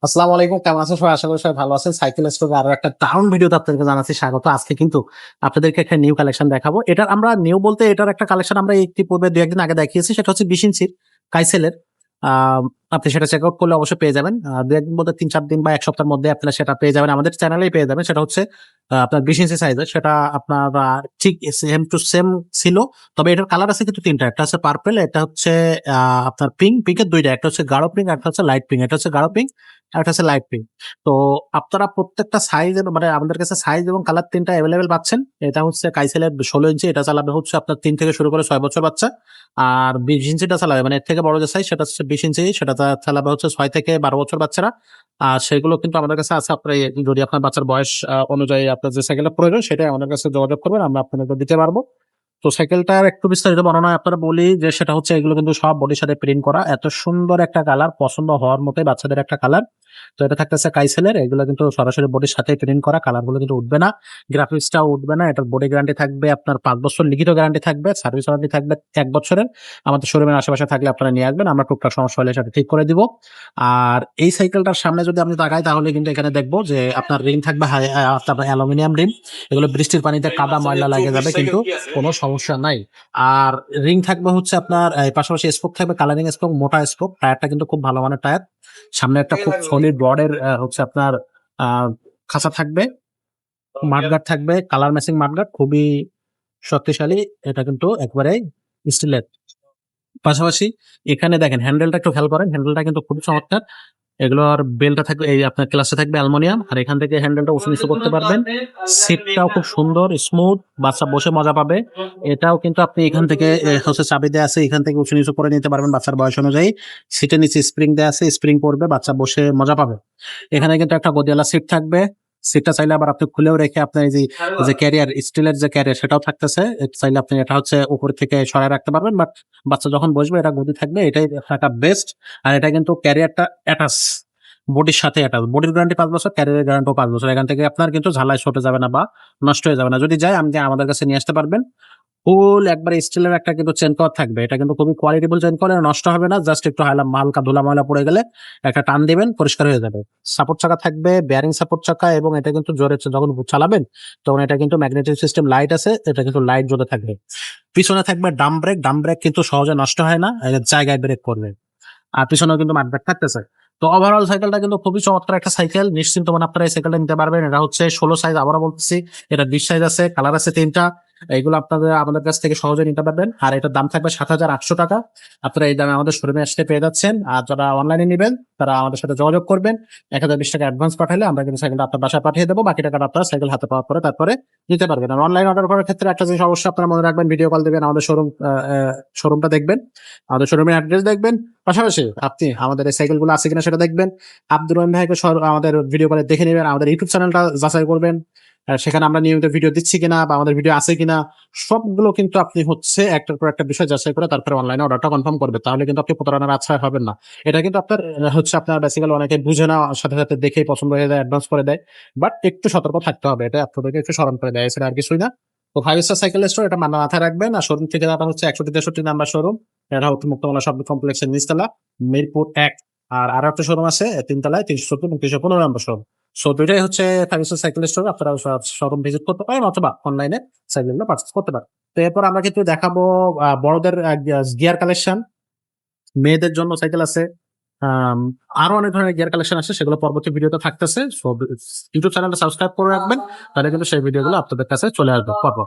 আসসালামু আলাইকুম, কেমন আছেন সবাই? আশা করি সবাই ভালো আছেন। সাইকেল স্টোরে আরো একটা দারুণ ভিডিওতে আপনাদেরকে জানাচ্ছি স্বাগত। আজকে কিন্তু আপনাদেরকে একটা নিউ কালেকশন দেখাবো। এটার আমরা নিউ বলতে এটার একটা কালেকশন আমরা ইতিপূর্বে ২-১ দিন আগে দেখিয়েছি। সেটা হচ্ছে ২০ ইঞ্চির কাইসেলের। আ আপনি সেটা চেক আউট করলে অবশ্যই পেয়ে যাবেন। ২-১ দিন বলতে ৩-৪ দিন বা ১ সপ্তাহের মধ্যে আপনারা সেটা পেয়ে যাবেন। আমাদের চ্যানেলেই পেয়ে যাবেন। সেটা হচ্ছে আপনার ২০ ইঞ্চি সাইজের। সেটা আপনার ঠিক সেম টু সেম ছিল। তবে এটার কালার আছে কিন্তু ৩ টা। একটা হচ্ছে পার্পল, এটা হচ্ছে আ আপনার পিঙ্ক। পিঙ্কের ২ টা। একটা হচ্ছে গাঢ় পিঙ্ক, একটা হচ্ছে লাইট পিঙ্ক। এটা হচ্ছে গাঢ় পিঙ্ক, আরেকটা হচ্ছে লাইট পিঙ্ক। তো আপনারা প্রত্যেকটা সাইজের মানে আমাদের কাছে সাইজ এবং কালার ৩ টা এভেইলেবল পাচ্ছেন। এটা হচ্ছে কাইসেলের ১৬ ইঞ্চি। এটা চালাবে হচ্ছে আপনার ৩ থেকে শুরু করে ৬ বছর বাচ্চা। আর ২০ ইঞ্চিটা চালাবে মানে এর থেকে বড় যে সাইজ সেটা হচ্ছে ২০ ইঞ্চি। সেটা চালাবে হচ্ছে ৬ থেকে ১২ বছর বাচ্চারা। আর সেগুলো কিন্তু আমাদের কাছে আছে। আপনার যদি আপনার বাচ্চার বয়স অনুযায়ী আপনার যে সাইকেলটা প্রয়োজন সেটাই আমাদের কাছে যোগাযোগ করবেন। আমরা আপনাদেরকে দিতে পারবো। তো সাইকেলটার একটু বিস্তারিত বর্ণনা আপনারা বলি যে সেটা হচ্ছে এগুলো কিন্তু সব বডির সাথে প্রিন্ট করা। এত সুন্দর একটা কালার, পছন্দ হওয়ার মতোই বাচ্চাদের একটা কালার। তো এটা থাকতেছে কাইসেলের। এগুলো কিন্তু সরাসরি বডির সাথে প্রিন্ট করা। কালারগুলো কিন্তু উঠবে না। গ্রাফিক্সটাও উঠবে না। এটার বডি গ্যারান্টি থাকবে আপনার ৫ বছর লিখিত গ্যারান্টি থাকবে। সার্ভিস ওয়ারেন্টি থাকবে ১ বছরের। আমাদের শোরুমের আশেপাশে থাকলে আপনারা নিয়ে আসবেন। আমরা টুকটাক সমস্যা হলে সেটা ঠিক করে দিব। আর এই সাইকেলটার সামনে যদি আমি তাকাই তাহলে কিন্তু এখানে দেখব যে আপনার রিং থাকবে আপনার অ্যালুমিনিয়াম রিং। এগুলো বৃষ্টির পানিতে কাদা ময়লা লাগে যাবে কিন্তু কোনো সমস্যা নাই। আর রিং থাকবে হচ্ছে আপনার পাশাপাশি স্পোক থাকবে, কালারিং স্পোক, মোটা স্পোক। টায়ারটা কিন্তু খুব ভালো মানের টায়ার। সামনে একটা খুব সলিড রডের হচ্ছে আপনার আ খাঁচা থাকবে। মাডগার্ড থাকবে, কালার ম্যাচিং মাডগার্ড খুবই শক্তিশালী। এটা কিন্তু একেবারেই স্টিলের। পাশাপাশি এখানে দেখেন হ্যান্ডেলটা একটু খেয়াল করেন। হ্যান্ডেলটা কিন্তু খুবই চমৎকার। এগুলোর বেল্টটা থাকবে এই আপনার ক্লাসে থাকবে অ্যালুমিনিয়াম। আর এখান থেকে হ্যান্ডেলটা উঁচু-নিচু করতে পারবেন। সিটটাও খুব সুন্দর, স্মুথ, বাচ্চা বসে মজা পাবে। এটাও কিন্তু আপনি এখান থেকে হচ্ছে চাবি দেয়া আছে। এখান থেকে উঁচু-নিচু করে নিতে পারবেন বাচ্চার বয়স অনুযায়ী। সিটের নিচে স্প্রিং দেয়া আছে, স্প্রিং পড়বে, বাচ্চা বসে মজা পাবে। এখানে কিন্তু একটা গদিওয়ালা সিট থাকবে। সিটটা চাইলে আবার আপনি খুলেও রেখে আপনার এই যে ক্যারিয়ার, স্টিলের যে ক্যারিয়ার সেটাও থাকতেছে। চাইলে আপনি এটা হচ্ছে উপর থেকে সরায় রাখতে পারবেন। বাট বাচ্চা যখন বসবে এটা গদি থাকবে। এটাই একটা বেস্ট। আর এটা কিন্তু ক্যারিয়ারটা অ্যাটাচ। বডির সাথে অ্যাটাচ। বডির গ্যারান্টি ৫ বছর, ক্যারিয়ারের গ্যারান্টিও ৫ বছর। এখান থেকে আপনার কিন্তু ঝালাই চটে যাবে না বা নষ্ট হয়ে যাবে না। যদি যায় আপনি আমাদের কাছে নিয়ে আসতে পারবেন। ফুল একবারে স্টিলের একটা কিন্তু চেইন কভার থাকবে। এটা কিন্তু খুবই কোয়ালিটিফুল চেইন কভার, নষ্ট হবে না। জাস্ট একটু হালকা ধুলা ময়লা পড়ে গেলে একটা টান দিবেন, পরিষ্কার হয়ে যাবে। সাপোর্ট চাকা থাকবে, বেয়ারিং সাপোর্ট চাকা, এবং এটা কিন্তু জোরে যখন চালাবেন তখন এটা কিন্তু ম্যাগনেটিক সিস্টেম লাইট আছে। এটা কিন্তু লাইট জ্বলে থাকবে। পিছনে থাকবে ডাম্প ব্রেক। ডাম্প ব্রেক কিন্তু সহজে নষ্ট হয় না। এটা জায়গায় ব্রেক করবে। আর পিছনেও কিন্তু মাঠব্যাগ থাকতেছে। তো ওভারঅল সাইকেলটা কিন্তু খুবই চমৎকার একটা সাইকেল। নিশ্চিন্ত মনে আপনারা এই সাইকেলটা নিতে পারবেন। এটা হচ্ছে ১৬ সাইজ, আবারও বলতেছি। এটা ২০ সাইজ আছে, কালার আছে ৩ টা। এইগুলো আপনাদের আমাদের কাছ থেকে সহজে নিতে পারবেন। আর এটার দাম থাকবে ৳৭,৮০০। আপনারা এই দামে আমাদের শোরুমে আসলে পেয়ে যাচ্ছেন। আর যারা অনলাইনে নিবেন তারা আমাদের সাথে যোগাযোগ করবেন। ৳১,০২০ অ্যাডভান্স পাঠালে আমরা কিন্তু সাইকেলটা আপনার বাসায় পাঠিয়ে দেব। বাকি টাকাটা আপনারা সাইকেল হাতে পাওয়ার পরে তারপরে নিতে পারবেন। আর অনলাইন অর্ডার করার ক্ষেত্রে একটা জিনিস অবশ্যই আপনারা মনে রাখবেন, ভিডিও কল দিবেন, আমাদের শোরুমটা দেখবেন, আমাদের শোরুমের অ্যাড্রেস দেখবেন। পাশাপাশি আপনি আমাদের এই সাইকেলগুলো আছে কিনা সেটা দেখবেন। আব্দুর রহিম ভাইকে আমাদের ভিডিও কলে দেখে নিবেন। আমাদের ইউটিউব চ্যানেলটা যাচাই করবেন। সেখানে আমরা নিয়মিত ভিডিও দিচ্ছি কিনা বা আমাদের ভিডিও আছে কিনা সবগুলো কিন্তু আপনি হচ্ছে একটার পর একটা বিষয় যাচাই করে তারপরে অনলাইনে অর্ডারটা কনফার্ম করবেন। তাহলে কিন্তু আপনি প্রতারণার আশ্রয় হবেন না। এটা কিন্তু আপনার হচ্ছে আপনার বেসিক্যালি অনেকে বুঝে না, সাথে দেখেই পছন্দ হয়ে যায়, অ্যাডভান্স করে দেয়। বাট একটু সতর্ক থাকতে হবে। এটা আপনাদেরকে একটু স্মরণ করে দেয়। এছাড়া আর কিছুই না। তো ৫ স্টার সাইকেল স্টোর, এটা মাথায় রাখবেন। আর শোরুম ঠিকানাটা হচ্ছে ১৬৩ নাম্বার শোরুম। এটা হচ্ছে মুক্তমালা শপিং কমপ্লেক্সের নিচতলা, মিরপুর ১। আর আরো একটা শোরুম আছে ৩ তলায়, ৩১৪ এবং ৩১৫ নম্বর শোরুম। সো ২ টাই হচ্ছে ৫ স্টার সাইকেল স্টোর। আপনারা শোরুম ভিজিট করতে পারেন অথবা অনলাইনে সাইকেলগুলো পারচেজ করতে পারেন। তো এরপর আমরা কিন্তু দেখাবো বড়দের গিয়ার কালেকশন। মেয়েদের জন্য সাইকেল আছে। আম আরো অনেক ধরনের গিয়ার কালেকশন আছে, সেগুলো পরবর্তী ভিডিওতে থাকতেছে। সো ইউটিউব চ্যানেলটা সাবস্ক্রাইব করে রাখবেন। তাহলে কিন্তু সেই ভিডিওগুলো আপনাদের কাছে চলে আসবে পরপর।